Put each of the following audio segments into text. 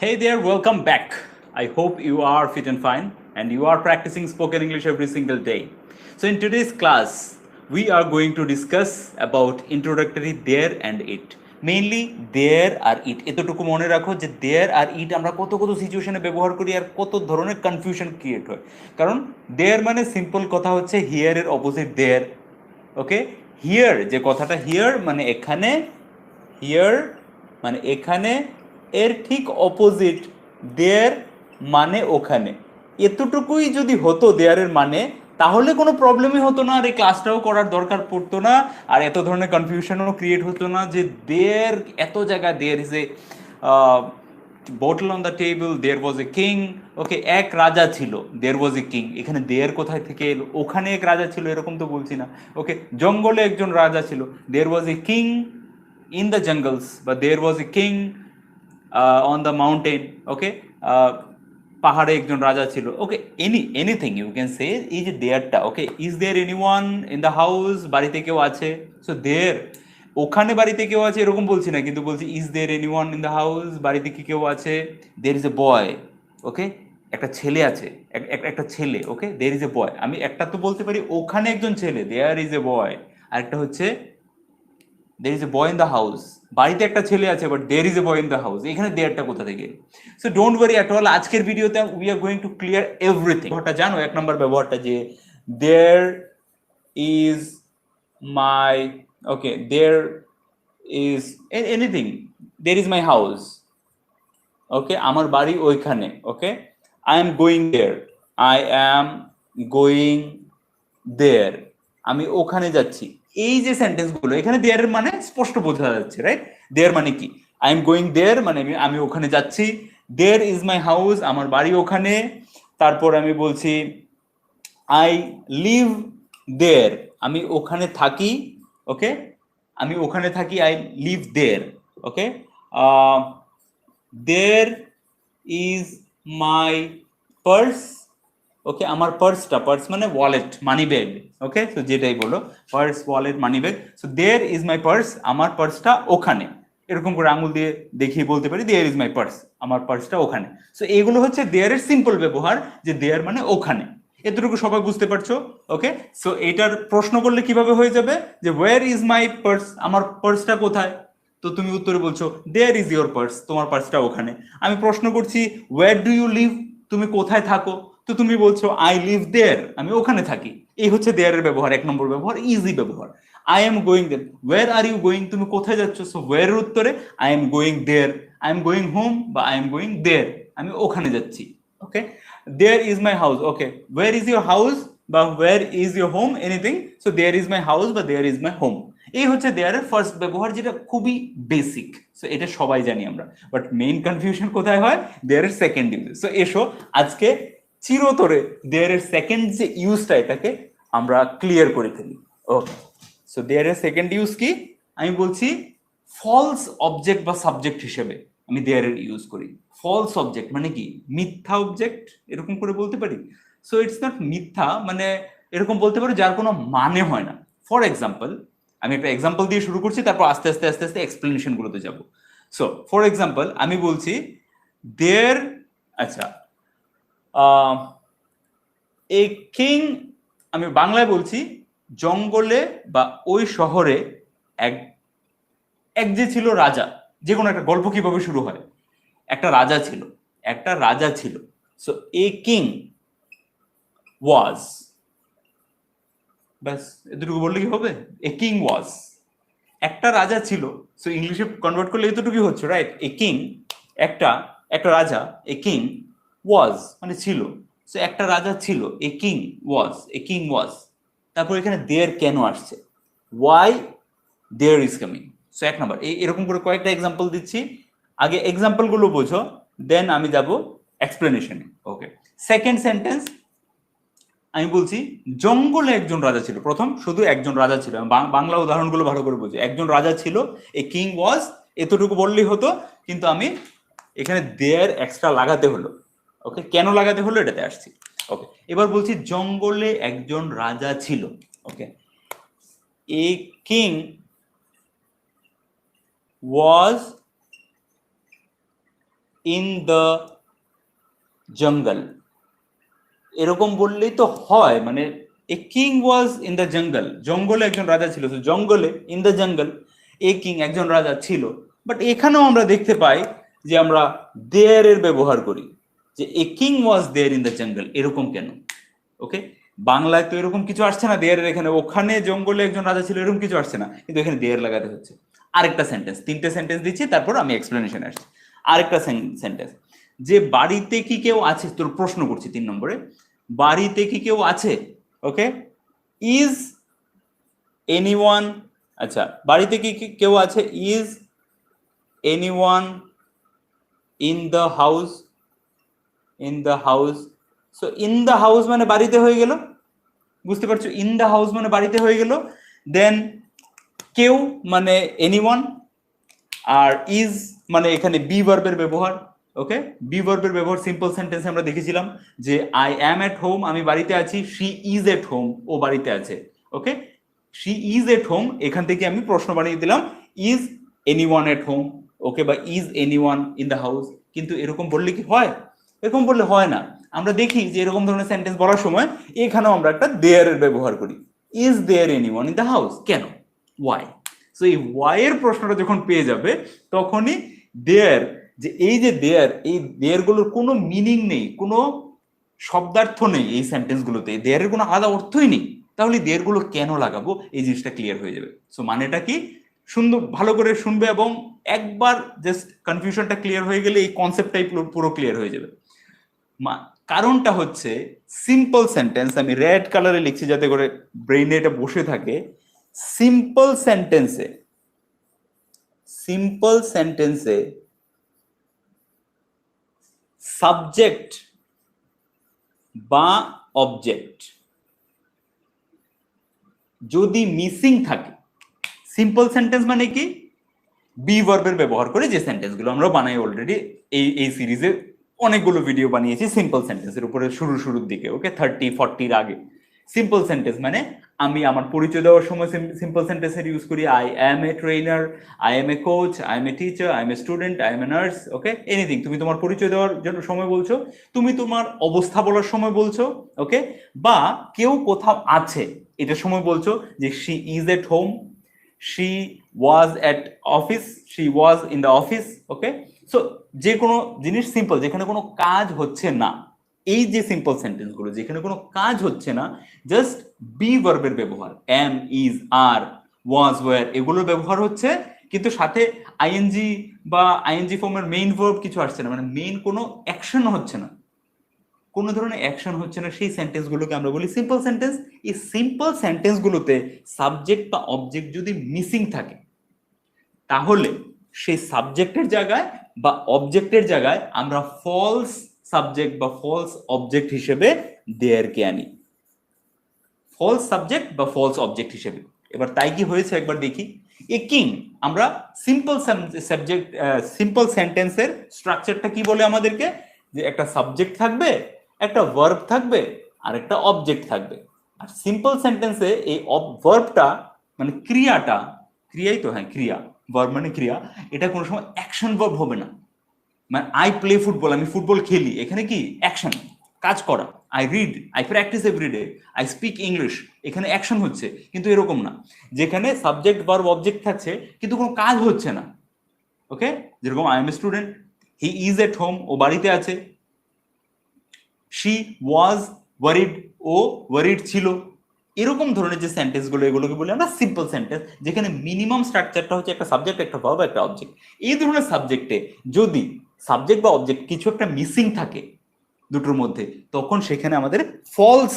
Hey there, welcome back. I hope you are fit and fine and you are practicing spoken English every single day. So in today's class, we are going to discuss about introductory there and it. Mainly there আর it, এতটুকু মনে রাখো যে দেয়ার আর ইট আমরা কত কত সিচুয়েশনে ব্যবহার করি আর কত ধরনের কনফিউশন ক্রিয়েট হয়। কারণ দেয়ার মানে সিম্পল কথা হচ্ছে হিয়ারের অপোজিট দেয়ার। ওকে, হিয়ার যে কথাটা, হিয়ার মানে এখানে, হিয়ার মানে এখানে, এর ঠিক অপোজিট দেয়ার মানে ওখানে। এতটুকুই যদি হতো দেয়ারের মানে, তাহলে কোনো প্রবলেমই হতো না, আর এই ক্লাসটাও করার দরকার পড়তো না, আর এত ধরনের কনফিউশনও ক্রিয়েট হতো না যে দেয়ার এত জায়গায়, there is a bottle on the table, there was a king. Okay, এক রাজা ছিল, দেয়ার ওয়াজ এ কিং। এখানে দেয়ার কোথায় থেকে এলো? ওখানে এক রাজা ছিল এরকম তো বলছি না। ওকে, জঙ্গলে একজন রাজা ছিল, there was a king in the jungles, but there was a king on the mountain. Okay, পাহাড়ে একজন রাজা ছিল। Okay, anything you can say, এই যে দেয়ারটা। Okay, is there anyone in the house, বাড়িতে কেউ আছে? সো দেয়ার, ওখানে বাড়িতে কেউ আছে এরকম বলছি না, কিন্তু বলছি is there anyone in the house, বাড়িতে কি কেউ আছে? দেয়ার ইজ এ বয়। ওকে, একটা ছেলে আছে, একটা ছেলে। ওকে, দেয়ার ইজ এ বয়। আমি একটা তো বলতে পারি ওখানে একজন ছেলে, দেয়ার ইজ এ বয়। আরেকটা হচ্ছে there is a boy in the house, বাড়িতে একটা ছেলে আছে, but there is a boy in the house। এখানে দেয়ারটা কোথা থেকে? So don't worry at all, আজকের ভিডিওতে we are going to clear everything. ব্যবহারটা জানো, এক নম্বর ব্যবহারটা যে there is my, okay, there is anything, there is my house। ওকে, আমার বাড়ি ওইখানে। Okay, I am going there, I am going there, আমি ওখানে যাচ্ছি। এই যে সেন্টেন্সগুলো, এখানে দেয়ারের মানে স্পষ্ট বোঝা যাচ্ছে, রাইট? দেয়ার মানে কি? আই এম গোয়িং দেয়ার মানে আমি ওখানে যাচ্ছি। দেয়ার ইজ মাই হাউস, আমার বাড়ি ওখানে। তারপর আমি বলছি আই লিভ দেয়ার, আমি ওখানে থাকি। ওকে, আমি ওখানে থাকি, I live there. Okay, there is my purse. Okay, আমার পার্সটা, পার্স মানে ওয়ালেট, মানি ব্যাগ। ওকে, তো যেটাই বলো, purse, wallet, money bag. So there is my purse, আমার পার্সটা ওখানে। এরকম করে আঙুল দিয়ে দেখিয়ে বলতে পারি দেয়ার ইজ মাই পার্স, আমার পার্সটা ওখানে। সো এগুলো হচ্ছে দেয়ারের সিম্পল ব্যবহার, যে দেয়ার মানে ওখানে। এতটুকু সবাই বুঝতে পারছো? ওকে, সো এটার প্রশ্ন করলে কিভাবে হয়ে যাবে যে ওয়্যার ইজ মাই পার্স, আমার পার্সটা কোথায়? তো তুমি উত্তরে বলছো দেয়ার ইজ ইয়োর পার্স, তোমার পার্সটা ওখানে। আমি প্রশ্ন করছি ওয়্যার ডু ইউ লিভ, তুমি কোথায় থাকো? তো তুমি বলছো আই লিভ দেয়ার, আমি ওখানে থাকি। এই হচ্ছে দেয়ারের ব্যবহার, এক নম্বর ব্যবহার, ইজি ব্যবহার। I am going there, where are you going, তুমি কোথায় যাচ্ছ? সো ওয়্যারের উত্তরে I am going there, I am going home বা আই এম গোয়িং দেয়ার, আমি ওখানে যাচ্ছি। Okay, there is my house. Okay, where is your house বা where is your home, anything. So there is my house বা there is my home. এই হচ্ছে দেয়ারের first ব্যবহার, যেটা খুবই বেসিক। সো এটা সবাই জানি আমরা, বাট মেইন কনফিউশন কোথায় হয়? দেয়ারের সেকেন্ড ইউজ। সো এসো আজকে চিরতরে দেয়ারের সেকেন্ড যে ইউজটা, এটাকে আমরা ক্লিয়ার করে ফেলি। ওকে, সো দেয়ারের সেকেন্ড ইউজ কি? আমি বলছি ফলস অবজেক্ট বা সাবজেক্ট হিসেবে আমি দেয়ারের ইউজ করি। ফলস অবজেক্ট মানে কি? মিথ্যা অবজেক্ট, এরকম করে বলতে পারি। সো ইটস নট মিথ্যা, মানে এরকম বলতে পারি যার কোনো মানে হয় না। ফর এক্সাম্পল, আমি একটা এক্সাম্পল দিয়ে শুরু করছি, তারপর আস্তে আস্তে আস্তে আস্তে এক্সপ্লেনেশন গুলোতে যাব। সো ফর এক্সাম্পল আমি বলছি দেয়ার, আচ্ছা, এ কিং, আমি বাংলায় বলছি জঙ্গলে বা ওই শহরে এক এক যে ছিল রাজা। যে কোনো একটা গল্প কিভাবে শুরু হয়? একটা রাজা ছিল, একটা রাজা ছিল। সো এ কিং ওয়াজ, ব্যাস এতটুকু বললে কি হবে? এ কিং ওয়াজ, একটা রাজা ছিল। সো ইংলিশে কনভার্ট করলে এতটুকুই হচ্ছে, রাইট? এ কিং, একটা, একটা রাজা। এ কিং ওয়াজ মানে ছিল। সো একটা রাজা ছিল, এ কিং ওয়াজ, এ কিং ওয়াজ। তারপর এখানে দেয়ার কেন আসছে? Why there is coming? So এক নম্বর, এরকম করে কয়েকটা এক্সাম্পল দিচ্ছি, আগে এক্সাম্পল গুলো বোঝো, দেন আমি যাব এক্সপ্লেনেশনে। ওকে, সেকেন্ড সেন্টেন্স আমি বলছি জঙ্গলে একজন রাজা ছিল। প্রথম শুধু একজন রাজা ছিল, বাংলা উদাহরণগুলো ভালো করে বুঝি। একজন রাজা ছিল, এ কিং ওয়াজ, এতটুকু বললেই হতো, কিন্তু আমি এখানে দেয়ার এক্সট্রা লাগাতে হলো। ওকে, কেন লাগাতে হলো এটাতে আসছি। ওকে, এবার বলছি জঙ্গলে একজন রাজা ছিল। Okay, a king was in the jungle, এরকম বললেই তো হয়। মানে a king was in the jungle, জঙ্গলে একজন রাজা ছিল, জঙ্গলে ইন দ্য জঙ্গল এ কিং একজন রাজা ছিল। বাট এখানেও আমরা দেখতে পাই যে আমরা দেয়ার এর ব্যবহার করি, যে a king was there in the jungle, এরকম কেন? ওকে, বাংলায় তো এরকম কিছু আসছে না দেয়ারের এখানে, ওখানে জঙ্গলে একজন রাজা ছিল এরকম কিছু আসছে না, কিন্তু এখানে দেয়ার লাগাতে হচ্ছে। আরেকটা সেন্টেন্স, তিনটে সেন্টেন্স দিচ্ছি, তারপর আমি এক্সপ্লেনেশন আসছি। আরেকটা সেন্টেন্স, যে বাড়িতে কি কেউ আছে, তোর প্রশ্ন করছি 3 নম্বরে, বাড়িতে কি কেউ আছে? ওকে, ইজ এনিওয়ান, আচ্ছা বাড়িতে কি কেউ আছে, is anyone in the house, in the house. So in the house মানে বাড়িতে হয়ে গেল, বুঝতে পারছো? ইন দ্য হাউস মানে বাড়িতে হয়ে গেল। দেন কেউ মানে এনিওয়ান, আর ইজ মানে এখানে বি ভার্বের ব্যবহার। ওকে, বি ভার্বের ব্যবহার সিম্পল সেন্টেন্সে আমরা দেখেছিলাম যে আই অ্যাম এট হোম, আমি বাড়িতে আছি, শি ইজ এট হোম, ও বাড়িতে আছে। ওকে, শি ইজ এট হোম, এখান থেকে আমি প্রশ্ন বানিয়ে দিলাম ইজ এনিওয়ান এট হোম, ওকে, বা is anyone in the house. কিন্তু এরকম বললে কি হয়? এরকম বললে হয় না। আমরা দেখি যে এরকম ধরনের সেন্টেন্স বলার সময় এখানেও আমরা একটা দেয়ার এর ব্যবহার করি, is there anyone in the house, কেন? ওয়াই? সো এই ওয়াই এর প্রশ্নটা যখন পেয়ে যাবে তখনই দেয়ার, যে এই যে দেয়ার, এই দেয়ার গুলোর কোনো মিনিং নেই, কোনো শব্দার্থ নেই এই সেন্টেন্স গুলোতে, দেয়ারের কোনো আলাদা অর্থই নেই, তাহলে দেয়ার গুলো কেন লাগাবো, এই জিনিসটা ক্লিয়ার হয়ে যাবে। সো মানেটা কি, সুন্দর ভালো করে শুনবে, এবং একবার জাস্ট কনফিউশনটা ক্লিয়ার হয়ে গেলে এই কনসেপ্টটাই পুরো ক্লিয়ার হয়ে যাবে। কারণটা হচ্ছে সিম্পল সেন্টেন্স, আমি রেড কালারে লিখছি যাতে করে ব্রেইনে এটা বসে থাকে। সিম্পল সেন্টেন্সে, সিম্পল সেন্টেন্সে সাবজেক্ট বা অবজেক্ট যদি মিসিং থাকে, সিম্পল সেন্টেন্স মানে কি, বি ভার্বের ব্যবহার করে যে সেন্টেন্সগুলো আমরা বানাই অলরেডি, এই সিরিজে অনেকগুলো ভিডিও বানিয়েছি সিম্পল সেন্টেন্সের উপরে শুরুর দিকে। ওকে, 30-40 আগে। সিম্পল সেন্টেন্স মানে আমি আমার পরিচয় দেওয়ার সময় সিম্পল সেন্টেন্সের ইউজ করি, I am a trainer, I am A coach, I am a teacher, I am a student, I am a nurse. Okay, anything, তুমি তোমার পরিচয় দেওয়ার জন্য সময় বলছো, তুমি তোমার অবস্থা বলার সময় বলছো। ওকে, বা কেউ কোথাও আছে এটার সময় বলছো, যে she is at home, she was at office, she was in the office. Okay, so যে কোনো জিনিস সিম্পল, যেখানে কোনো কাজ হচ্ছে না, এই যে সিম্পল সেন্টেন্স গুলো যেখানে কোনো কাজ হচ্ছে না, জাস্ট বি ভার্বের ব্যবহার, am, is, are, was, were, এগুলোর ব্যবহার হচ্ছে, কিন্তু সাথে আইএনজি বা আইএনজি ফর্মের মেইন ভার্ব কিছু আসছে না, মানে মেইন কোনো অ্যাকশন হচ্ছে না, কোনো ধরনের অ্যাকশন হচ্ছে না, সেই সেন্টেন্স গুলোকে আমরা বলি সিম্পল সেন্টেন্স। এই সিম্পল সেন্টেন্স গুলোতে সাবজেক্ট বা অবজেক্ট যদি মিসিং থাকে, তাহলে সেই সাবজেক্টের জায়গায় বা অবজেক্টের জায়গায় আমরা ফলস সাবজেক্ট বা ফলস অবজেক্ট হিসেবে দেয়ারকে আনি, ফলস সাবজেক্ট বা ফলস অবজেক্ট হিসেবে। এবার তাই কি হয়েছে একবার দেখি। এ কিং, আমরা সিম্পল সাবজেক্ট, সিম্পল সেন্টেন্সের স্ট্রাকচারটা কি বলে আমাদেরকে, যে একটা সাবজেক্ট থাকবে, একটা ভার্ব থাকবে, আর একটা অবজেক্ট থাকবে। আর সিম্পল সেন্টেন্সে এই ভার্বটা মানে ক্রিয়াটা, ক্রিয়াই তো, হ্যাঁ ক্রিয়া, ভার্ব মানে ক্রিয়া, এটা কোনো সময় অ্যাকশন ভার্ব হবে না। মানে আই প্লে ফুটবল, আমি ফুটবল খেলি, এখানে কি অ্যাকশন, কাজ করা। I read, I practice everyday, I speak English, এখানে অ্যাকশন হচ্ছে। কিন্তু এরকম না, যেখানে সাবজেক্ট ভার্ব অবজেক্ট থাকছে কিন্তু কোনো কাজ হচ্ছে না। ওকে, যেরকম I am a student, he is at home, ও বাড়িতে আছে। শি ওয়াজ ওয়ারিড, ও ওয়ারিড ছিল। এরকম ধরনের যে সেন্টেন্স গুলো, এগুলোকে বলি আমরা সিম্পল সেন্টেন্স, যেখানে মিনিমাম স্ট্রাকচারটা হচ্ছে একটা সাবজেক্ট, একটা ভার্ব, একটা অবজেক্ট। এই ধরনের সাবজেক্টে যদি সাবজেক্ট বা অবজেক্ট কিছু একটা মিসিং থাকে দুটোর মধ্যে, তখন সেখানে আমাদের ফলস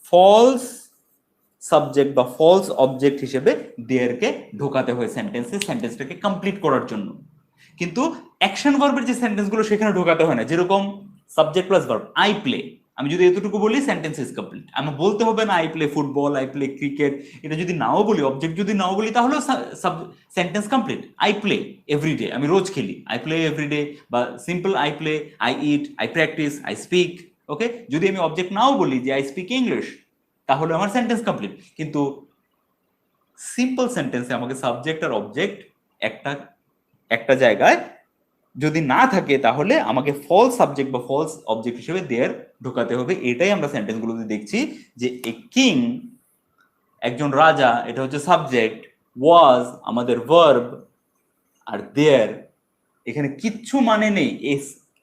ফলস সাবজেক্ট বা ফলস অবজেক্ট হিসেবে দেয়ারকে ঢোকাতে হয় সেন্টেন্সে, সেন্টেন্সটাকে কমপ্লিট করার জন্য। কিন্তু অ্যাকশন ভার্বের যে সেন্টেন্সগুলো সেখানে ঢোকাতে হয় না, যেরকম subject plus verb, I play, আমি যদি এতটুকু বলি সেন্টেন্স ইজ কমপ্লিট। আমি বলতে হবে না I play football, I play cricket, এটা যদি নাও বলি, অবজেক্ট যদি নাও বলি, তাহলেও sentence complete. I play everyday, আমি রোজ খেলি, আই প্লে এভরিডে, বা simple I play, I eat, I practise, I speak. Okay, যদি আমি অবজেক্ট নাও বলি যে আই স্পিক ইংলিশ, তাহলে আমার সেন্টেন্স কমপ্লিট। কিন্তু সিম্পল সেন্টেন্সে আমাকে সাবজেক্ট আর অবজেক্ট একটা একটা জায়গায় যদি না থাকে তাহলে আমাকে ফলস সাবজেক্ট বা ফলস অবজেক্ট হিসেবে দেয়ার ঢোকাতে হবে। এটাই আমরা সেন্টেন্সগুলোতে দেখছি যে এ কিং একজন রাজা, এটা হচ্ছে সাবজেক্ট, ওয়াজ আমাদের ভার্ব, আর দেয়ার এখানে কিচ্ছু মানে নেই।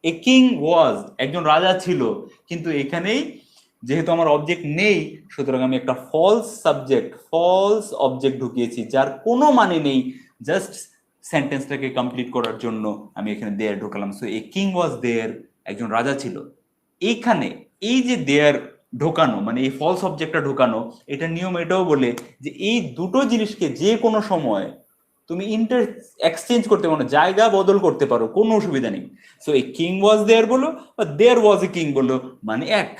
এ কিং ওয়াজ একজন রাজা ছিল, কিন্তু এখানেই যেহেতু আমার অবজেক্ট নেই সুতরাং আমি একটা ফলস সাবজেক্ট ফলস অবজেক্ট ঢুকিয়েছি যার কোনো মানে নেই, জাস্ট সেন্টেন্সটাকে কমপ্লিট করার জন্য আমি এখানে দেয়ার ঢোকালাম। সো এ কিং ওয়াজ দেয়ার, একজন রাজা ছিল। এইখানে এই যে দেয়ার ঢোকানো মানে এই ফলস অবজেক্টটা ঢোকানো, এটা নিয়ম এটাও বলে যে এই দুটো জিনিসকে যে কোনো সময় তুমি এক্সচেঞ্জ করতে পারো, জায়গা বদল করতে পারো, কোনো অসুবিধা নেই। সো এই কিং ওয়াজ দেয়ার বলো বা দেয়ার ওয়াজ এ কিং বলো, মানে এক।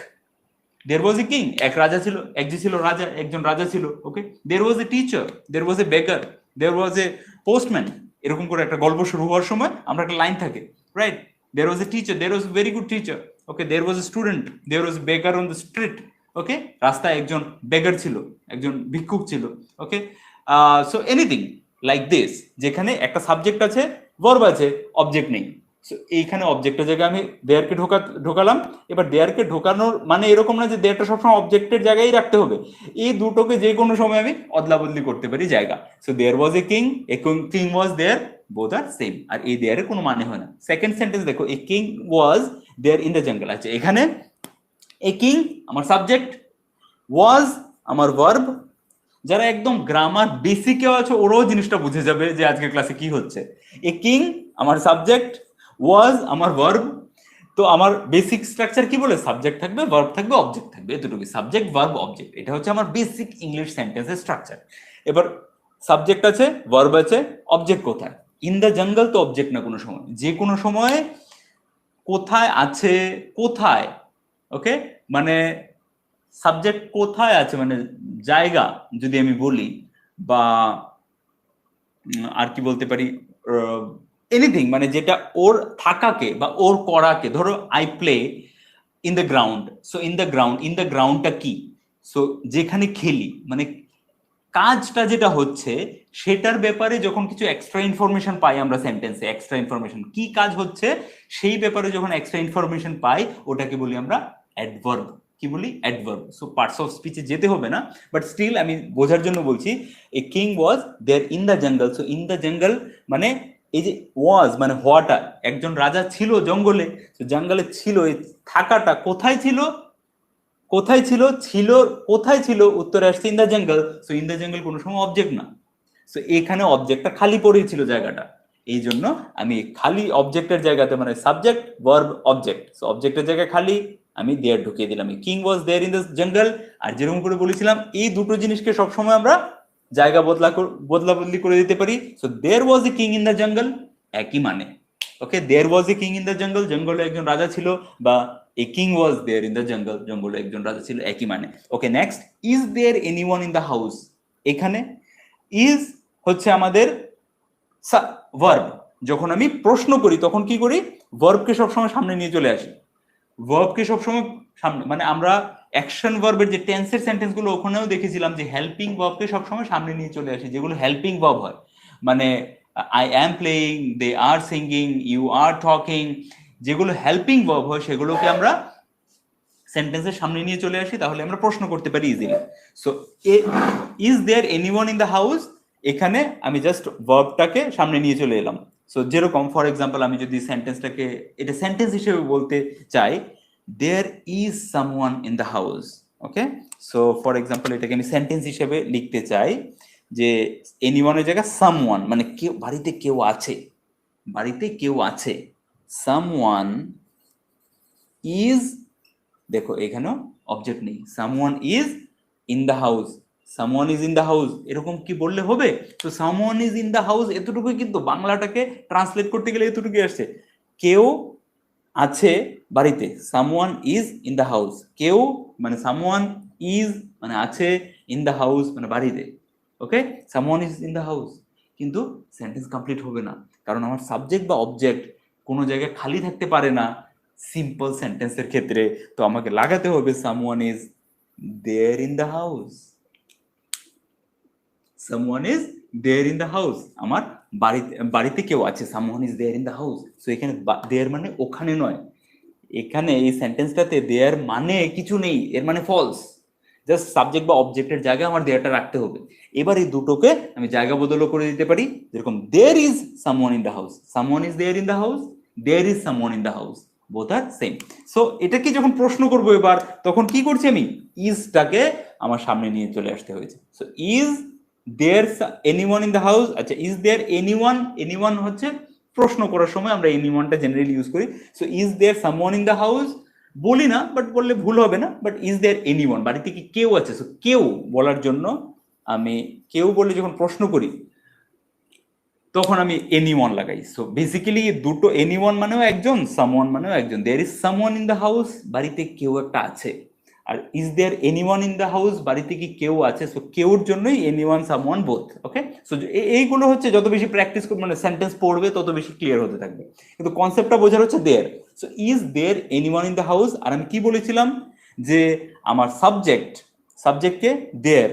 দেয়ার ওয়াজ এ কিং, এক রাজা ছিল, এক যে ছিল রাজা, একজন রাজা ছিল। ওকে, there was a teacher, there was a বেকার, দেয়ার ওয়াজ এ পোস্টম্যান। এরকম করে একটা গল্প শুরু হওয়ার সময় আমরা একটা লাইন থাকে, right? There was a teacher, there was a very good teacher. Okay, there was a student, there was a baker on the street. ওকে, রাস্তায় একজন বেগার ছিল, একজন ভিক্ষুক ছিল। ওকে, সো এনিথিং লাইক দিস, যেখানে একটা সাবজেক্ট আছে, ভার্ব আছে, অবজেক্ট নেই। এইখানে অবজেক্টের জায়গায় আমি দেয়ারকে ঢোকালাম। এবার দেয়ারকে ঢোকানোর মানে এরকম না যে দেয়ারটা সবসময় অবজেক্টের জায়গায় রাখতে হবে, এই দুটোকে যে কোনো সময় আমি অদলা বদলি করতে পারি জায়গা। So there was a king, a king was there, both are same. আর এই দেয়ারের কোনো মানে হয় না। সেকেন্ড সেন্টেন্স দেখো, a king was there in the jungle. আচ্ছা, এখানে এ কিং আমার সাবজেক্ট, ওয়াজ আমার ভার্ব। যারা একদম গ্রামার বেসিকেও আছে ওরাও জিনিসটা বুঝে যাবে যে আজকের ক্লাসে কি হচ্ছে। এ কিং আমার সাবজেক্ট, ওয়াজ আমার ভার্ব। তো আমার বেসিক স্ট্রাকচার কি বলে, সাবজেক্ট থাকবে, ভার্ব থাকবে, অবজেক্ট থাকবে, এতটুকু। সাবজেক্ট ভার্ব অবজেক্ট, এটা হচ্ছে আমার বেসিক ইংলিশ সেন্টেন্সের স্ট্রাকচার। এবার সাবজেক্ট আছে, ভার্ব আছে, অবজেক্ট কোথায়? ইন দ্য জঙ্গল তো অবজেক্ট না কোনো সময়, যে কোনো সময় কোথায় আছে, কোথায়। ওকে, মানে সাবজেক্ট কোথায় আছে মানে জায়গা যদি আমি বলি, বা আর কি বলতে পারি, এনিথিং মানে যেটা ওর থাকাকে বা ওর করাকে, ধরো I play in the ground. So in the ground, in the গ্রাউন্ডটা কি? সো যেখানে খেলি, মানে কাজটা যেটা হচ্ছে সেটার ব্যাপারে যখন কিছু এক্সট্রা ইনফরমেশন পাই আমরা সেন্টেন্সে, এক্সট্রা ইনফরমেশন কি কাজ হচ্ছে সেই ব্যাপারে যখন এক্সট্রা ইনফরমেশন পাই ওটাকে বলি আমরা অ্যাডভার্ব। কি বলি? অ্যাডভার্ব। সো পার্টস অফ স্পিচে যেতে হবে না, বাট স্টিল আমি বোঝার জন্য বলছি। A king was there in the jungle. So in the jungle মানে এই যে ওয়াজ মানে হওয়াটা, একজন রাজা ছিল জঙ্গলে। তো জঙ্গলে ছিল, এই থাকাটা কোথায় ছিল? কোথায় ছিল? ছিল কোথায় ছিল? উত্তরে আসছে in the jungle. So in the জঙ্গল কোনো সময় অবজেক্ট না। সো এখানে অবজেক্টটা খালি পড়েই ছিল জায়গাটা, এই জন্য আমি খালি অবজেক্টের জায়গাতে মানে সাবজেক্ট ভার্ব অবজেক্ট, সো অবজেক্টের জায়গায় খালি আমি দেয়ার ঢুকিয়ে দিলাম। King was there in the jungle. আর যেরকম করে বলেছিলাম এই দুটো জিনিসকে সবসময় আমরা জায়গা বদলা বদলি করে দিতে পারি। So there was a king in the jungle, একই মানে। Okay, there was a king in the jungle, জঙ্গলে একজন রাজা ছিল, বা a king was there in the jungle, জঙ্গলে একজন রাজা ছিল, একই মানে। Okay, next, is there anyone in the house. এখানে ইজ হচ্ছে আমাদের ভার্ব। যখন আমি প্রশ্ন করি তখন কি করি? ভার্বকে সবসময় সামনে নিয়ে চলে আসি। ভার্বকে সবসময় সামনে মানে আমরা অ্যাকশন ভার্বের যে টেন্সের সেন্টেন্স গুলো ওখানেও দেখেছিলাম যে হেল্পিং ভার্বকে সবসময় সামনে নিয়ে চলে আসি, যেগুলো হেল্পিং ভার্ব হয়। মানে I am playing, they are singing, you are talking, যেগুলো হেল্পিং ভার্ব হয় সেগুলোকে আমরা সেন্টেন্সের সামনে নিয়ে চলে আসি, তাহলে আমরা প্রশ্ন করতে পারি easily. So is there anyone in the house, এখানে আমি জাস্ট ভার্বটাকে সামনে নিয়ে চলে এলাম। সো যেরকম ফর এক্সাম্পল আমি যদি সেন্টেন্সটাকে এটা সেন্টেন্স হিসেবে বলতে চাই, there is someone in the house. Okay, so for example এটাকে আমি সেন্টেন্স হিসেবে লিখতে চাই যে এনিওয়ানের জায়গায় সামওয়ান মানে কেউ, বাড়িতে কেউ আছে, বাড়িতে কেউ আছে। সামওয়ান ইজ, দেখো এখানেও অবজেক্ট নেই, someone is in the house, someone is in the house এরকম কি বললে হবে? তো someone is in the house এতটুকুই, কিন্তু বাংলাটাকে ট্রান্সলেট করতে গেলে এতটুকুই আসছে, কেউ আছে বাড়িতে। Someone is in the house, কেউ মানে সামওয়ান ইজ মানে আছে, ইন দ্য হাউস মানে বাড়িতে। Okay, someone is in the house, কিন্তু সেন্টেন্স কমপ্লিট হবে না, কারণ আমার সাবজেক্ট বা অবজেক্ট কোনো জায়গায় খালি থাকতে পারে না সিম্পল সেন্টেন্সের ক্ষেত্রে। তো আমাকে লাগাতে হবে someone is there in the house, someone is there in the house আমার বাড়িতে কেউ আছে, someone is there in the house. So এখানে দেয়ার মানে ওখানে নয়, এখানে এই সেন্টেন্সটাতে দেয়ার মানে কিছু নেই, এর মানে ফলস। জাস্ট সাবজেক্ট বা অবজেক্টের জায়গায় আমার দেয়ারটা রাখতে হবে। এবার এই দুটোকে আমি জায়গা বদলও করে দিতে পারি, যেরকম there is someone in the house, someone is there in the house, there is someone in the house, both are same. So এটাকে যখন প্রশ্ন করবো এবার, তখন কি করছি আমি, ইজটাকে আমার সামনে নিয়ে চলে আসতে হয়েছে। So is there anyone in the house, আচ্ছা ইজ দেয়ার এনিওয়ান, এনিওয়ান হচ্ছে প্রশ্ন করার সময় আমরা এনিওয়ানটা জেনারেলি ইউজ করি। So is there someone in the house বলি না, বাট বললে ভুল হবে না, বাট ইজ দেয়ার এনিওয়ান, বাড়িতে কি কেউ আছে? সো কেউ বলার জন্য আমি কেউ বলে যখন প্রশ্ন করি তখন আমি এনিওয়ান লাগাই। সো বেসিক্যালি দুটো, এনিওয়ান মানেও একজন, সামওয়ান মানেও একজন। There is someone in the house, বাড়িতে কেউ একটা আছে। আর is there anyone in the house, বাড়িতে কি কেউ আছে? সো কেউর জন্যই anyone someone both. Okay, so এইগুলো হচ্ছে যত বেশি প্র্যাকটিস মানে সেন্টেন্স পড়বে তত বেশি ক্লিয়ার হতে থাকবে, কিন্তু কনসেপ্টটা বোঝার হচ্ছে there. So is there anyone in the house, আর আমি কি বলেছিলাম যে আমার সাবজেক্টকে দেয়ার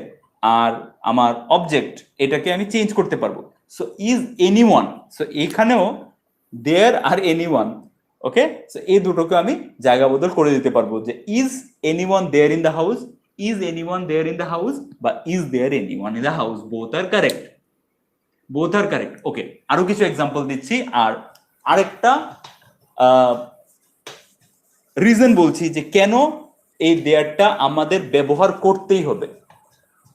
আর আমার অবজেক্ট এটাকে আমি চেঞ্জ করতে পারবো। সো ইজ এনিওয়ান, সো এখানেও দেয়ার আর এনিওয়ান, ওকে, সো এই দুটোকে আমি জায়গা বদল করে দিতে পারবো, যে is anyone there in the house, is anyone there in the house, বা is there anyone in the house, both are correct, both are correct. Okay, আরো কিছু এক্সাম্পল দিচ্ছি, আর আরেকটা রিজন বলছি যে কেন এই দেয়ারটা আমাদের ব্যবহার করতেই হবে।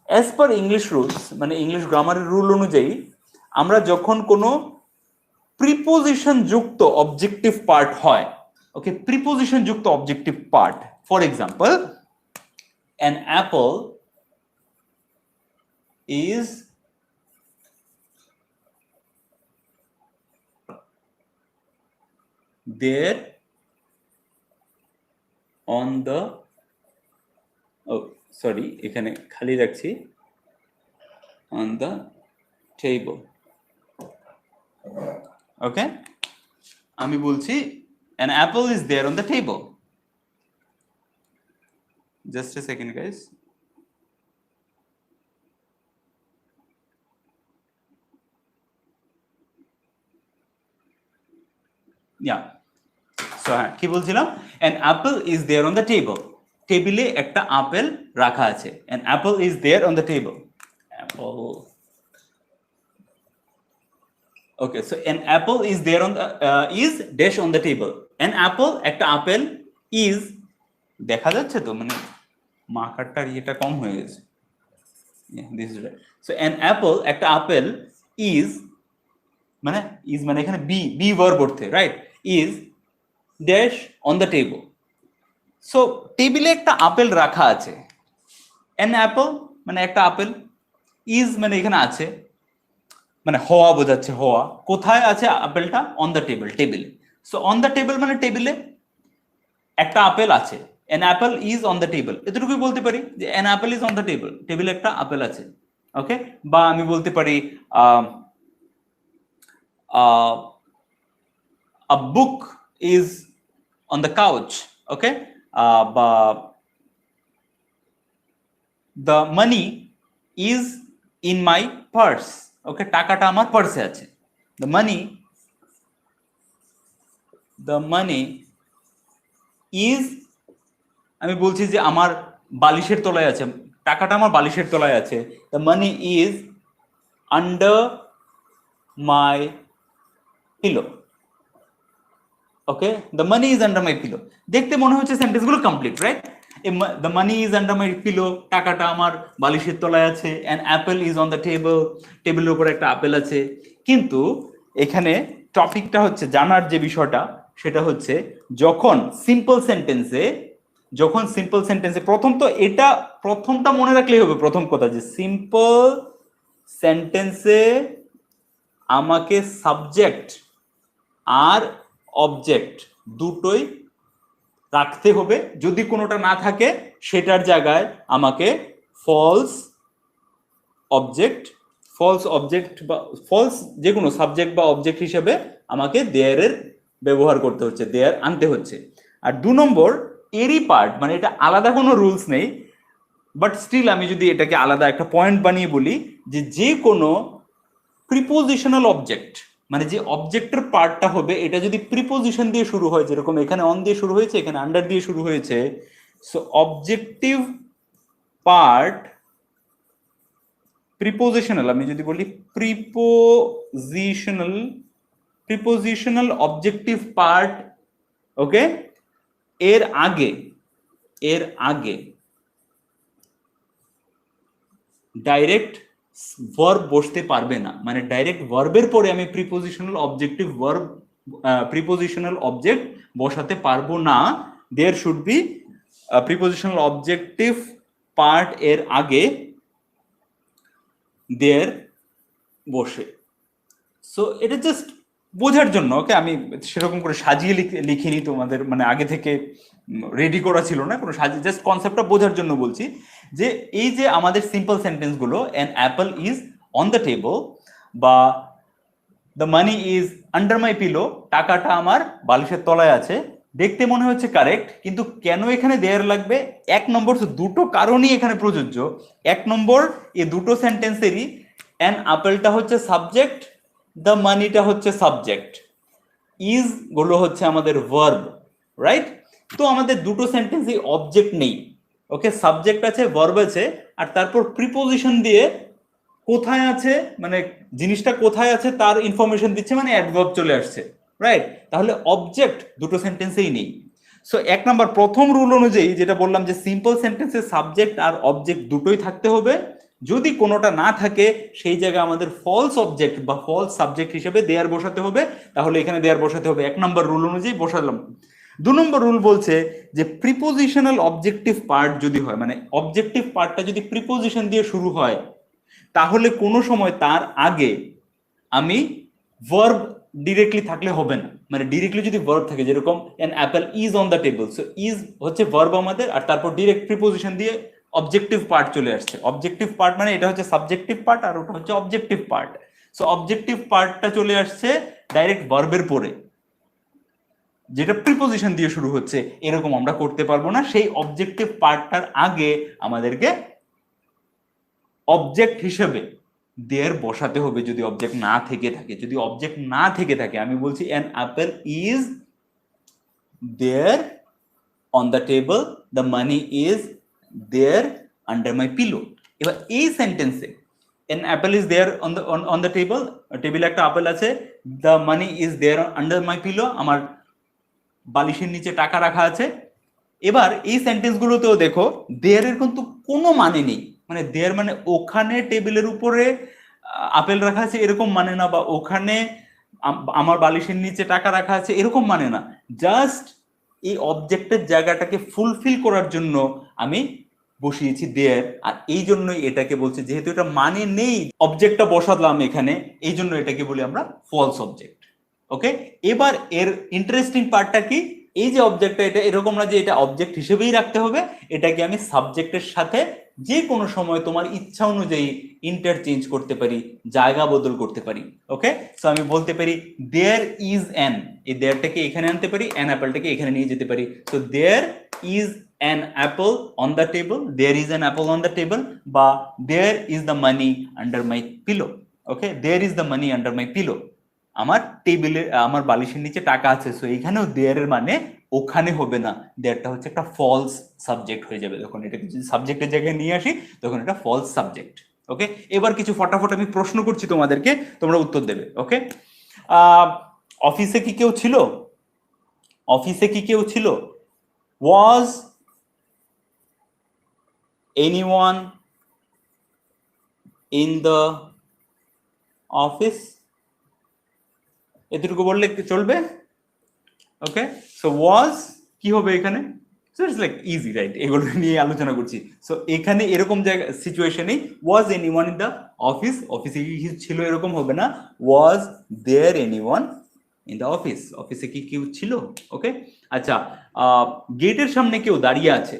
অ্যাজ পার ইংলিশ রুলস, মানে ইংলিশ গ্রামারের রুল অনুযায়ী, আমরা যখন কোনো প্রিপোজিশন যুক্ত অবজেক্টিভ পার্ট হয়, ওকে, প্রিপোজিশন যুক্ত objective part, for example an apple is there on the, sorry এখানে খালি রাখছি, on the table, ওকে, আমি বলছি an apple is there on the table. Just a second guys. Yeah, so কি বলছিলাম, an apple is there on the table, টেবিলে একটা apple রাখা আছে, an apple is there on the table, apple, okay, so an apple is there on the is dash on the table, an apple একটা apple, is দেখা যাচ্ছে তো, মানে মার্কারটার ইয়েটা কম হয়ে গেছে, this is right. So an apple একটা apple, is মানে এখানে বি ভার্ব অর্থে, right, is dash on the table. So টেবিলে একটা আপেল রাখা আছে, an apple মানে একটা আপেল, is মানে এখানে আছে, মানে হওয়া বোঝাচ্ছে, হওয়া, কোথায় আছে আপেলটা, অন দ্য টেবিল, টেবিলে। সো অন দ্য টেবিল মানে টেবিলে একটা আপেল আছে, an apple is on the table, এতটুকুই বলতে পারি যে an apple is on the table, টেবিলে একটা আপেল আছে, ওকে। বা আমি বলতে পারি a book is on the couch, okay, বা the money is in my purse, okay, টাকাটা আমার পার্সে আছে, the money is, আমি বলছি যে আমার বালিশের তলায় আছে, টাকাটা আমার বালিশের তলায় আছে, the money is under my pillow, okay, the money is under my pillow, দেখতে মনে হচ্ছে সেন্টেন্সগুলো complete, right, the money is under my pillow, টাকাটা আমার বালিশের তলায় আছে, an apple is on the table, টেবিলের উপর একটা আপেল আছে। কিন্তু এখানে টপিকটা হচ্ছে, জানার যে বিষয়টা সেটা হচ্ছে, যখন সিম্পল সেন্টেন্সে প্রথম তো এটা প্রথমটা মনে রাখলেই হবে, প্রথম কথা যে সিম্পল সেন্টেন্সে আমাকে সাবজেক্ট আর অবজেক্ট দুটোই রাখতে হবে, যদি কোনোটা না থাকে সেটার জায়গায় আমাকে ফলস অবজেক্ট বা ফলস যে কোনো সাবজেক্ট বা অবজেক্ট হিসেবে আমাকে দেয়ারের ব্যবহার করতে হচ্ছে, দেয়ার আনতে হচ্ছে। আর 2 নম্বর, এরই পার্ট, মানে এটা আলাদা কোনো রুলস নেই, বাট স্টিল আমি যদি এটাকে আলাদা একটা পয়েন্ট বানিয়ে বলি, যে কোনো প্রিপোজিশনাল অবজেক্ট, মানে যে অবজেক্টের পার্টটা হবে এটা যদি প্রিপোজিশন দিয়ে শুরু হয়, যেরকম এখানে অন দিয়ে শুরু হয়েছে, এখানে আন্ডার দিয়ে শুরু হয়েছে, সো অবজেক্টিভ পার্ট প্রিপোজিশনাল, আমি যদি বলি প্রিপোজিশনাল অবজেক্টিভ পার্ট, ওকে, এর আগে ডাইরেক্ট ভার্ব বসতে পারবে না, মানে ডাইরেক্ট ভার্বের পরে আমি প্রিপোজিশনাল অবজেক্ট বসাতে পারবো না। There should be prepositional objective part এর আগে দেয়ার বসে। সো এটা জাস্ট বোঝার জন্য, ওকে, আমি সেরকম করে সাজিয়ে লিখিনি তোমাদের, মানে আগে থেকে রেডি করা ছিল না কোনো সাজিয়ে, জাস্ট কনসেপ্টটা বোঝার জন্য বলছি যে এই যে আমাদের সিম্পল সেন্টেন্স গুলো, an apple is on the table, বা the money is under my pillow, টাকাটা আমার বালিশের তলায় আছে, দেখতে মনে হচ্ছে কারেক্ট, কিন্তু কেন এখানে দেয়ার লাগবে? এক নম্বর, দুটো কারণই এখানে প্রযোজ্য। এক নম্বর, এই দুটো সেন্টেন্সেরই অ্যান আপেলটা হচ্ছে সাবজেক্ট, দ্য মানিটা হচ্ছে সাবজেক্ট, ইজ গুলো হচ্ছে আমাদের ভার্ব, রাইট? তো আমাদের দুটো সেন্টেন্সই অবজেক্ট নেই, ওকে, সাবজেক্ট আছে, ভার্ব আছে, আর তারপর প্রিপোজিশন দিয়ে কোথায় আছে, মানে জিনিসটা কোথায় আছে তার ইনফরমেশন দিচ্ছে, মানে অ্যাডভার্ব চলে আসছে, রাইট? তাহলে অবজেক্ট দুটো সেন্টেন্সেই নেই। সো এক নাম্বার প্রথম রুল অনুযায়ী যেটা বললাম যে সিম্পল সেন্টেন্সে সাবজেক্ট আর অবজেক্ট দুটোই থাকতে হবে, যদি কোনোটা না থাকে সেই জায়গায় আমাদের ফলস অবজেক্ট বা ফলস সাবজেক্ট হিসেবে দেয়ার বসাতে হবে, তাহলে এখানে দেয়ার বসাতে হবে, এক নাম্বার রুল অনুযায়ী বসালাম। দু নম্বর রুল বলছে যে প্রিপোজিশনাল অবজেক্টিভ পার্ট যদি হয়, মানে অবজেক্টিভ পার্টটা যদি প্রিপোজিশন দিয়ে শুরু হয়, তাহলে কোনো সময় তার আগে আমি ভার্ব ডিরেক্টলি থাকলে হবে না, মানে ডিরেক্টলি যদি ভার্ব থাকে, যেরকম an apple is on the table, so is হচ্ছে ভার্ব আমাদের, আর তারপর ডিরেক্ট প্রিপোজিশন দিয়ে অবজেক্টিভ পার্ট চলে আসছে। অবজেক্টিভ পার্ট মানে এটা হচ্ছে সাবজেক্টিভ পার্ট আর ওটা হচ্ছে অবজেক্টিভ পার্ট। সো অবজেক্টিভ পার্টটা চলে আসছে ডাইরেক্ট ভার্বের পরে, যেটা প্রিপোজিশন দিয়ে শুরু হচ্ছে, এরকম আমরা করতে পারবো না। সেই অবজেক্টিভ পার্টটার আগে আমাদেরকে অবজেক্ট হিসেবে দেয়ার বসাতে হবে, যদি অবজেক্ট না থেকে থাকে। যদি অবজেক্ট না থেকে থাকে, আমি বলছি an apple is there on the table, the money is there under my pillow. এবার এই সেন্টেন্সে an apple is there on the table, টেবিলে একটা আপেল আছে, the money is there under my pillow, আমার বালিশের নিচে টাকা রাখা আছে। এবার এই সেন্টেন্স গুলোতেও দেখো দেয়ারের কিন্তু কোনো মানে নেই, মানে দেয়ার মানে ওখানে টেবিলের উপরে আপেল রাখা আছে এরকম মানে না, বা ওখানে আমার বালিশের নিচে টাকা রাখা আছে এরকম মানে না। জাস্ট এই অবজেক্টের জায়গাটাকে ফুলফিল করার জন্য আমি বসিয়েছি দেয়ার, আর এই জন্যই এটাকে বলছি, যেহেতু এটা মানে নেই অবজেক্টটা বসালাম এখানে, এই জন্য এটাকে বলি আমরা ফলস অবজেক্ট। ওকে, এবার এর ইন্টারেস্টিং পার্টটা কি, এই যে অবজেক্টটা, এটা এরকম না যে এটা অবজেক্ট হিসেবেই রাখতে হবে, এটাকে আমি সাবজেক্টের সাথে যে কোনো সময় তোমার ইচ্ছা অনুযায়ী ইন্টারচেঞ্জ করতে পারি, জায়গা বদল করতে পারি। ওকে, সো আমি বলতে পারি দেয়ার ইজ অ্যান, এই দেয়ারটাকে এখানে আনতে পারি, অ্যান অ্যাপলটাকে এখানে নিয়ে যেতে পারি। So there is an apple on the table, there is an apple on the table, বা there is the money under my pillow. Okay, there is the money under my pillow, আমার টেবিলে আমার বালিশের নিচে টাকা আছে। সো এখানেও দেয়ারের মানে ওখানে হবে না, দেয়ারটা হচ্ছে একটা ফলস সাবজেক্ট হয়ে যাবে। যখন এটাকে যদি সাবজেক্টের জায়গায় নিয়ে আসি তখন এটা ফলস সাবজেক্ট। ওকে, এবার কিছু ফটাফট আমি প্রশ্ন করছি তোমাদেরকে, তোমরা উত্তর দেবে। ওকে, অফিসে কি কেউ ছিল? অফিসে কি কেউ ছিল? ওয়াজ এনিওয়ান ইন দ্য অফিস? এতটুকু বললে চলবে। ওকে, সো ওয়াজ কি হবে এখানে? So it's like easy, right? এগুলো নিয়ে আলোচনা করছি। সো এখানে এরকম জায়গা সিচুয়েশনে ওয়াজ এনিওয়ান ইন দ্য অফিস, অফিসে কি ছিল এরকম হবে না, ওয়াজ দেয়ার এনিওয়ান ইন দ্য অফিস, অফিসে কি কেউ ছিল? ওকে, আচ্ছা, গেটের সামনে কেউ দাঁড়িয়ে আছে,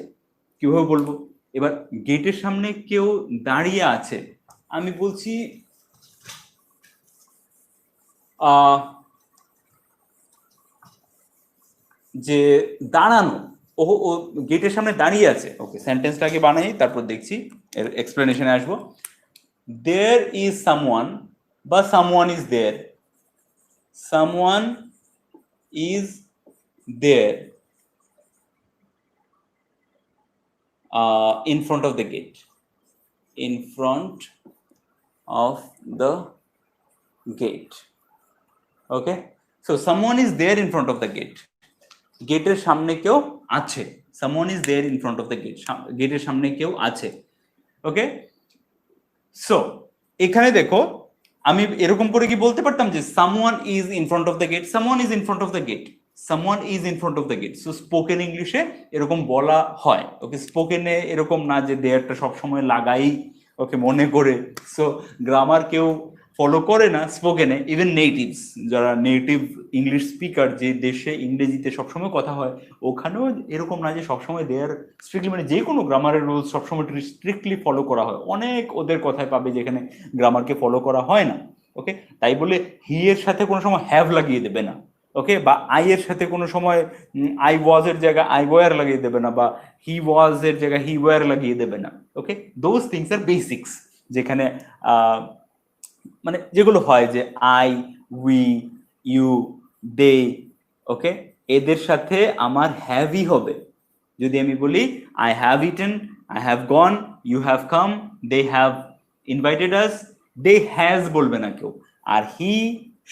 কিভাবে বলবো? এবার গেটের সামনে কেউ দাঁড়িয়ে আছে, আমি বলছি যে দাঁড়ানো, ও ও গেটের সামনে দাঁড়িয়ে আছে। ওকে, সেন্টেন্সটাকে বানাই তারপর দেখছি এর এক্সপ্লেনেশনে আসবো। দেয়ার ইজ সামওয়ান বা someone is there, someone is there in front of the gate, in front of the gate. Okay, so someone is there in front of the gate. গেটের সামনে কেউ আছে, someone is there in front of the gate, গেটের সামনে কেউ আছে। ওকে, so এখানে দেখো আমি এরকম করে কি বলতে পারতাম যে someone is in front of the gate, someone is in front of the gate, someone is in front of the gate. So spoken ইংলিশে এরকম বলা হয়। ওকে, স্পোকেনে এরকম না যে দেয়ারটা সবসময় লাগাই ওকে মনে করে। সো গ্রামার কেউ ফলো করে না স্পোকেনে, ইভেন নেটিভস যারা নেটিভ ইংলিশ স্পিকার, যে দেশে ইংরেজিতে সবসময় কথা হয়, ওখানেও এরকম না যে সবসময় দেয়ার স্ট্রিক্টলি, মানে যে কোনো গ্রামারের রুলস সবসময় স্ট্রিক্টলি ফলো করা হয়। অনেক ওদের কথায় পাবে যেখানে গ্রামারকে ফলো করা হয় না। ওকে, তাই বলে হি এর সাথে কোনো সময় হ্যাভ লাগিয়ে দেবে না। ওকে, বা আই এর সাথে কোনো সময় আই ওয়াজ এর জায়গায় আই ওয়ার লাগিয়ে দেবে না, বা হি ওয়াজ এর জায়গায় হি ওয়ার লাগিয়ে দেবে না। Okay, those things are basics, যেখানে মানে যেগুলো হয় যে I, we, you, they, okay, এদের সাথে আমার হ্যাভই হবে। যদি আমি বলি I have eaten, I have gone, you have come, they have invited us, they has বলবে না কেউ। আর হি,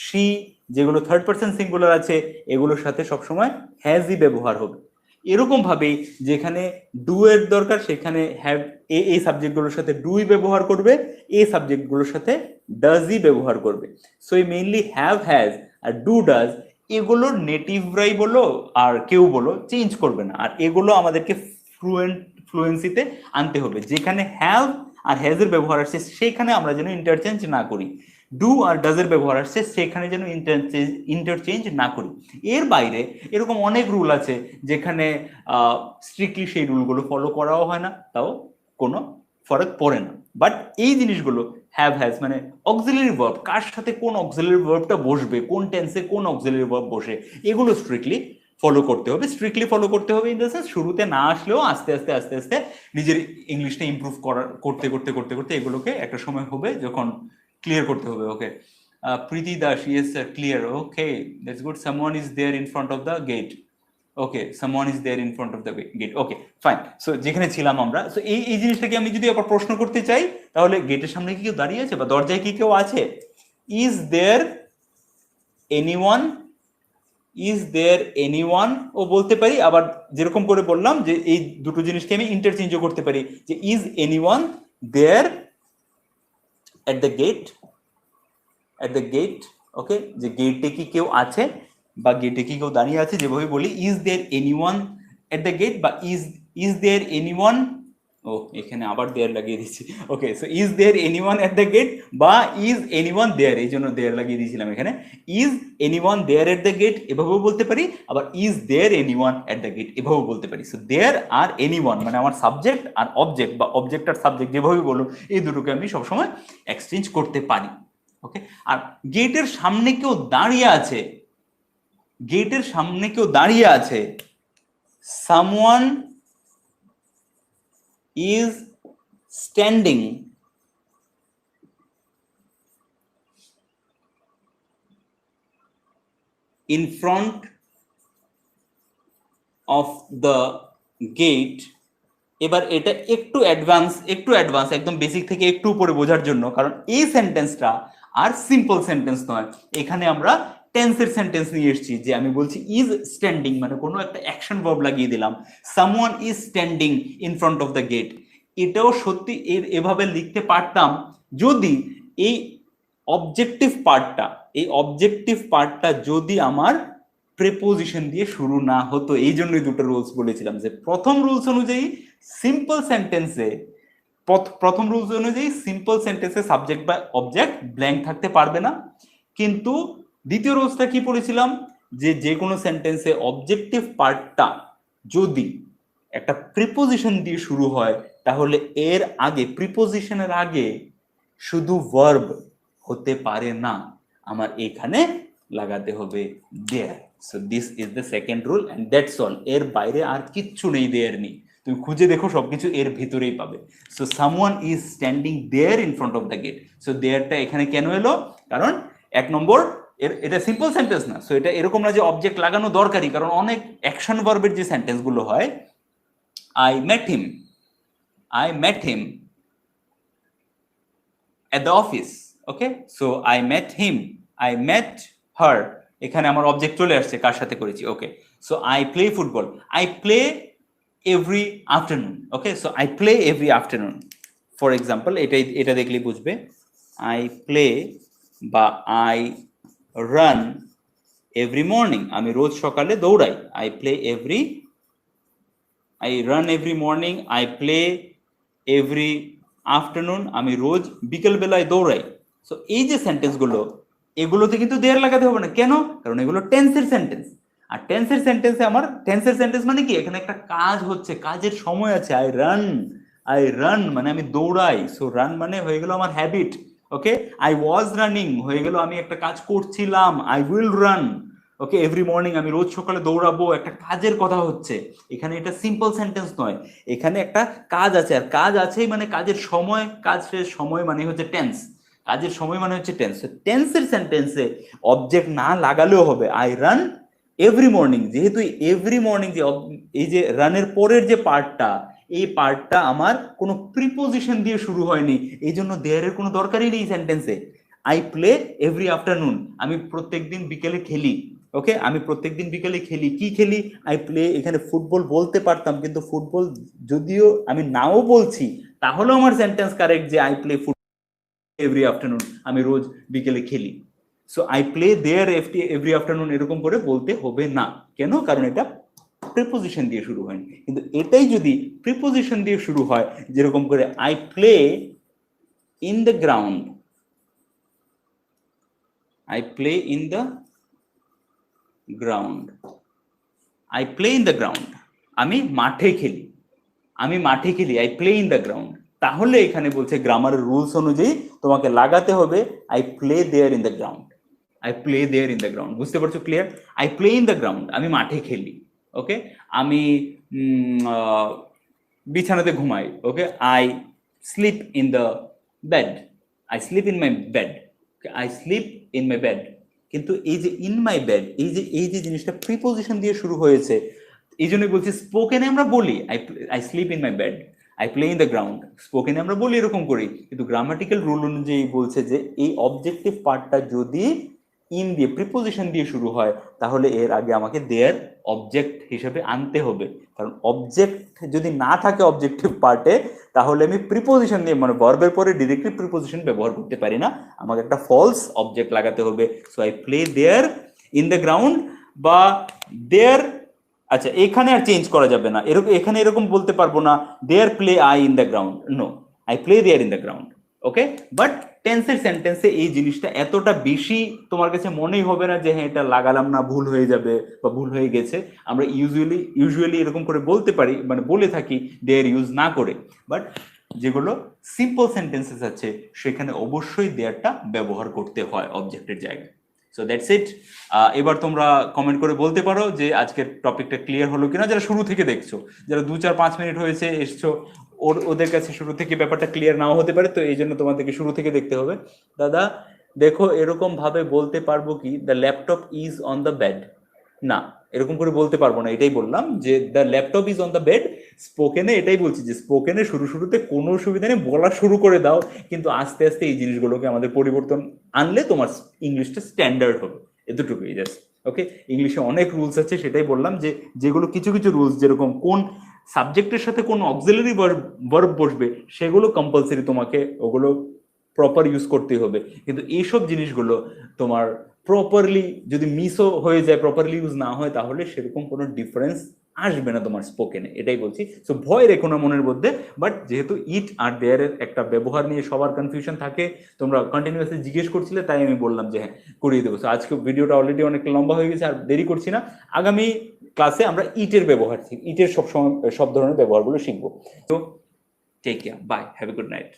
শি, যেগুলো থার্ড পার্সন সিঙ্গুলার আছে, এগুলোর সাথে সবসময় হ্যাজই ব্যবহার হবে। এরকম ভাবেই যেখানে ডু এর দরকার সেখানে হ্যাভ এই সাবজেক্টগুলোর সাথে ডুই ব্যবহার করবে, এই সাবজেক্টগুলোর সাথে ডাজই ব্যবহার করবে। সো এই মেইনলি হ্যাভ, হ্যাজ আর ডু, ডাজ, এগুলো নেটিভরাই বলো আর কেউ বলো চেঞ্জ করবে না। আর এগুলো আমাদেরকে ফ্লুয়েন্সিতে আনতে হবে। যেখানে হ্যাভ আর হ্যাজ এর ব্যবহার আসছে সেখানে আমরা যেন ইন্টারচেঞ্জ না করি, ডু আর ডাজের ব্যবহার আসছে সেখানে যেন ইন্টারচেঞ্জ না করি। এর বাইরে এরকম অনেক রুল আছে যেখানে স্ট্রিক্টলি সেই রুলগুলো ফলো করাও হয় না, তাও কোনো ফরক পড়ে না। বাট এই জিনিসগুলো হ্যাভ, হ্যাজ মানে অক্সিলারি ভার্ব, কার সাথে কোন অক্সিলারি ভার্বটা বসবে, কোন টেন্সে কোন অক্সিলারি ভার্ব বসে, এগুলো স্ট্রিক্টলি ফলো করতে হবে। স্ট্রিক্টলি ফলো করতে হবে ইন দ্য সেন্স শুরুতে না আসলেও আস্তে আস্তে আস্তে আস্তে নিজের ইংলিশটা ইমপ্রুভ করতে করতে করতে করতে এগুলোকে একটা সময় হবে যখন ক্লিয়ার করতে হবে। Okay, Preeti Das, yes sir, clear. Okay, that's good. Someone is there in front of the gate. Okay, someone is there in front of the gate. Okay, fine. So যেখানে ছিলাম আমরা, সো এই জিনিসটাকে আমি যদি আবার প্রশ্ন করতে চাই, তাহলে গেটের সামনে কি কেউ দাঁড়িয়ে আছে বা দরজায় কি কেউ আছে? Is there anyone, is there anyone ও বলতে পারি। আবার যেরকম করে বললাম যে এই দুটো জিনিসকে আমি ইন্টারচেঞ্জও করতে পারি, যে is anyone there at the gate, at the gate. Okay, যে গেটে কি কেউ আছে বা গেটে কি কেউ দাঁড়িয়ে আছে, যেভাবে বলি is there anyone at the gate বা ইজ দেয়ার এনিওয়ান, ও এখানে আবার দেয়ার লাগিয়ে দিচ্ছি। Okay, so is there anyone at the gate বা ইজ এনিওয়ান দেয়ার, এই জন্য দেয়ার লাগিয়ে দিয়েছিলাম এখানে। Is anyone there at the gate এভাবেও বলতে পারি, আবার is there anyone at the gate এভাবেও বলতে পারি। সো দেয়ার আর এনিওয়ান মানে আমার সাবজেক্ট আর অবজেক্ট বা অবজেক্ট আর সাবজেক্ট যেভাবে বলুন, এই দুটোকে আমি সবসময় এক্সচেঞ্জ করতে পারি। ওকে, আর গেটের সামনে কেউ দাঁড়িয়ে আছে, গেটের সামনে কেউ দাঁড়িয়ে আছে, someone is standing in front of the gate। এবার এটা একটু অ্যাডভান্স একদম বেসিক থেকে একটু উপরে বোঝার জন্য, কারণ এই সেন্টেন্সটা আর সিম্পল সেন্টেন্স নয়। এখানে আমরা টেন্সের সেন্টেন্স নিয়ে এসেছি, যে আমি বলছি ইজ স্ট্যান্ডিং মানে কোনো একটা অ্যাকশন ভার্ব লাগিয়ে দিলাম, someone is standing in front of the gate. এটাও সত্যি এভাবে লিখতে পারতাম যদি এই অবজেক্টিভ পার্টটা যদি আমার প্রেপোজিশন দিয়ে শুরু না হতো। এই জন্যই দুটো রুলস বলেছিলাম, যে প্রথম রুলস অনুযায়ী সিম্পল সেন্টেন্সে সাবজেক্ট বা অবজেক্ট ব্ল্যাঙ্ক থাকতে পারবে না। কিন্তু দ্বিতীয় রুলসটা কি পড়েছিলাম, যে কোনো সেন্টেন্সে অবজেক্টিভ পার্টটা যদি একটা প্রিপোজিশন দিয়ে শুরু হয়, তাহলে এর আগে প্রিপোজিশনের আগে শুধু ভার্ব হতে পারে না, আমার এখানে লাগাতে হবে there. So this is the second rule and that's all. এর বাইরে আর কিচ্ছু নেই, দেয়ার নেই। তুমি খুঁজে দেখো সবকিছু এর ভিতরেই পাবে। So someone is standing there in front of the gate. So দেয়ারটা এখানে কেন এলো? কারণ এক নম্বর এটা সিম্পল সেন্টেন্স না, সো এটা এরকম না যে অবজেক্ট লাগানো দরকারি, কারণ অনেক অ্যাকশন ভার্বের যে সেন্টেন্স গুলো হয়, I met him at the office, okay, so I met him, I met her, এখানে আমার অবজেক্ট চলে আসছে কার সাথে করেছি, okay, so I play football, I play every afternoon, okay, so I play every afternoon, for example এটা দেখলেই বুঝবে, আই প্লে বা আই রান এভরি মর্নিং, আমি রোজ সকালে দৌড়াই, I run every morning, I play every afternoon, আমি রোজ বিকেল বেলায় দৌড়াই। সো এই যে সেন্টেন্সগুলো, এগুলোতে কিন্তু দেয়ার লাগাতে হবে না, কেন? কারণ এগুলো টেন্সের সেন্টেন্স, আর টেন্সের সেন্টেন্স মানে কি, এখানে একটা কাজ হচ্ছে, কাজের সময় আছে, আই রান মানে আমি দৌড়াই, সো রান মানে হয়ে গেল আমার habit, okay, I was running হয়ে গেল আমি একটা কাজ করছিলাম, I will run, okay, every morning আমি রোজ সকালে দৌড়াবো, একটা কাজের কথা হচ্ছে এখানে, এটা সিম্পল সেন্টেন্স নয়, এখানে একটা কাজ আছে, আর কাজ আছেই মানে কাজের সময়, কাজের সময় মানে হচ্ছে টেন্স, কাজের সময় মানে হচ্ছে টেন্স, টেন্সের সেন্টেন্সে অবজেক্ট না লাগালেও হবে, আই রান এভরি মর্নিং, যেহেতু এভরি মর্নিং যে এই যে রানের পরের যে পার্টটা, এই পার্টটা আমার কোনো প্রিপোজিশন দিয়ে শুরু হয়নি, এই জন্য দেয়ারের কোনো দরকারই নেই সেন্টেন্সে। আই প্লে এভরি আফটারনুন, আমি প্রত্যেকদিন বিকেলে খেলি, ওকে, আমি প্রত্যেকদিন বিকেলে খেলি, কি খেলি, আই প্লে, এখানে ফুটবল বলতে পারতাম, কিন্তু ফুটবল যদিও আমি নাও বলছি তাহলেও আমার সেন্টেন্স কারেক্ট যে I play football every afternoon, আমি রোজ বিকেলে খেলি, so I play there every afternoon এরকম করে বলতে হবে না, কেন? কারণ এটা প্রিপোজিশন দিয়ে শুরু হয়নি, কিন্তু এটাই যদি প্রিপোজিশন দিয়ে শুরু হয়, যেরকম করে I play in the ground, I play in the ground, I play in the ground, আমি মাঠে খেলি, I play in the ground, তাহলে এখানে বলছে গ্রামারের রুলস অনুযায়ী তোমাকে লাগাতে হবে I play there in the ground, I play there in the ground, বুঝতে পারছো? Clear? I play in the ground, আমি মাঠে খেলি, ওকে, আমি বিছানাতে ঘুমাই, ওকে, I sleep in the bed, I sleep in my bed, I sleep in my bed, কিন্তু এই যে ইন মাই বেড, এই যে জিনিসটা প্রিপোজিশন দিয়ে শুরু হয়েছে, এই জন্যই বলছি স্পোকেনে আমরা বলি I sleep in my bed, I play in the ground, স্পোকেনে আমরা বলি এরকম করি, কিন্তু গ্রামাটিক্যাল রুল অনুযায়ী বলছে যে এই অবজেক্টিভ পার্টটা যদি ইন দিয়ে প্রিপোজিশন দিয়ে শুরু হয়, তাহলে এর আগে আমাকে দেয়ার অবজেক্ট হিসেবে আনতে হবে, কারণ অবজেক্ট যদি না থাকে অবজেক্টিভ পার্টে, তাহলে আমি প্রিপোজিশন দিয়ে মানে ভার্বের পরে ডিরেক্টলি প্রিপোজিশন ব্যবহার করতে পারি না, আমাকে একটা ফলস অবজেক্ট লাগাতে হবে। So I play there in the ground বা দেয়ার, আচ্ছা এখানে আর চেঞ্জ করা যাবে না, এখানে এরকম বলতে পারবো না there play I in the ground, no, I play there in the ground, okay, but টেন্সের সেন্টেন্সে এই জিনিসটা এতটা বেশি তোমার কাছে মনেই হবে না যে হ্যাঁ এটা লাগালাম না ভুল হয়ে যাবে বা ভুল হয়ে গেছে, আমরা ইউজুয়ালি এরকম করে বলতে পারি, মানে বলে থাকি দেয়ার ইউজ না করে, বাট যেগুলো সিম্পল সেন্টেন্সেস আছে সেখানে অবশ্যই দেয়ারটা ব্যবহার করতে হয় অবজেক্টের জায়গায়। So that's it. এবার তোমরা কমেন্ট করে বলতে পারো যে আজকের টপিকটা ক্লিয়ার হলো কিনা, যারা শুরু থেকে দেখছো, যারা 2-4-5 মিনিট হয়েছে এসছো, ওদের কাছে শুরু থেকে ব্যাপারটা ক্লিয়ার নাও হতে পারে, তো এই জন্য তোমাদেরকে শুরু থেকে দেখতে হবে। দাদা দেখো এরকম ভাবে বলতে পারবো কি the laptop is on the bed, না এরকম করে বলতে পারবো না, এটাই বললাম যে the laptop is on the bed. স্পোকেনে এটাই বলছি যে স্পোকেনে শুরুতে কোনো অসুবিধা নেই, বলা শুরু করে দাও, কিন্তু আস্তে আস্তে এই জিনিসগুলোকে আমাদের পরিবর্তন আনলে তোমার ইংলিশটা স্ট্যান্ডার্ড হবে, এতটুকুই জাস্ট। ওকে, ইংলিশে অনেক রুলস আছে, সেটাই বললাম যে যেগুলো কিছু রুলস, যেরকম কোন সাবজেক্টের সাথে কোন অক্সিলারি ভার্ব বসবে সেগুলো কম্পালসারি তোমাকে ওগুলো প্রপার ইউজ করতে হবে, কিন্তু এইসব জিনিসগুলো তোমার প্রপারলি যদি মিসও হয়ে যায়, প্রপারলি ইউজ না হয়, তাহলে সেরকম কোনো ডিফারেন্স আসবে না তোমার স্পোকেনে, এটাই বলছি। সো ভয় রেখো না মনের মধ্যে, বাট যেহেতু ইট আর দেয়ারের একটা ব্যবহার নিয়ে সবার কনফিউশন থাকে, তোমরা কন্টিনিউয়াসলি জিজ্ঞেস করছিলে, তাই আমি বললাম যে হ্যাঁ করিয়ে দেবো। সো আজকে ভিডিওটা অলরেডি অনেক লম্বা হয়ে গেছে, আর দেরি করছি না, আগামী ক্লাসে আমরা ইটের ব্যবহার ইটের সব ধরনের ব্যবহারগুলো শিখবো। তো take care, bye, have a good night.